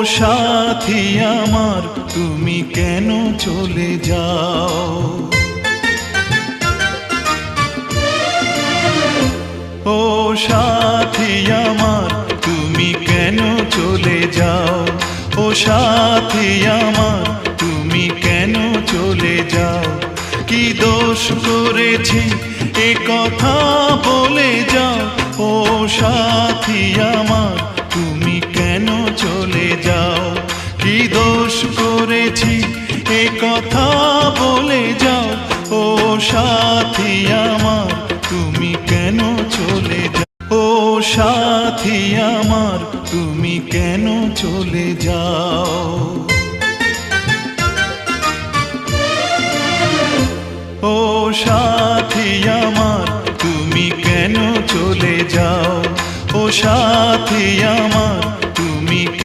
সাথী আমার তুমি কেন চলে যাও, ও সাথী আমার তুমি কেন চলে যাও, ও সাথী আমার তুমি কেন চলে যাও। কি দোষ করেছি এ কথা বলে যাও, ও সাথী আমার তুমি কেন চলে যাও। কি দোষ করেছি এ কথা বলে যাও, ও সাথী আমার তুমি কেন চলে যাও, ও সাথী আমার তুমি কেন চলে যাও। ও সাথী আমার তুমি কেন চলে যাও, ও সাথী আমার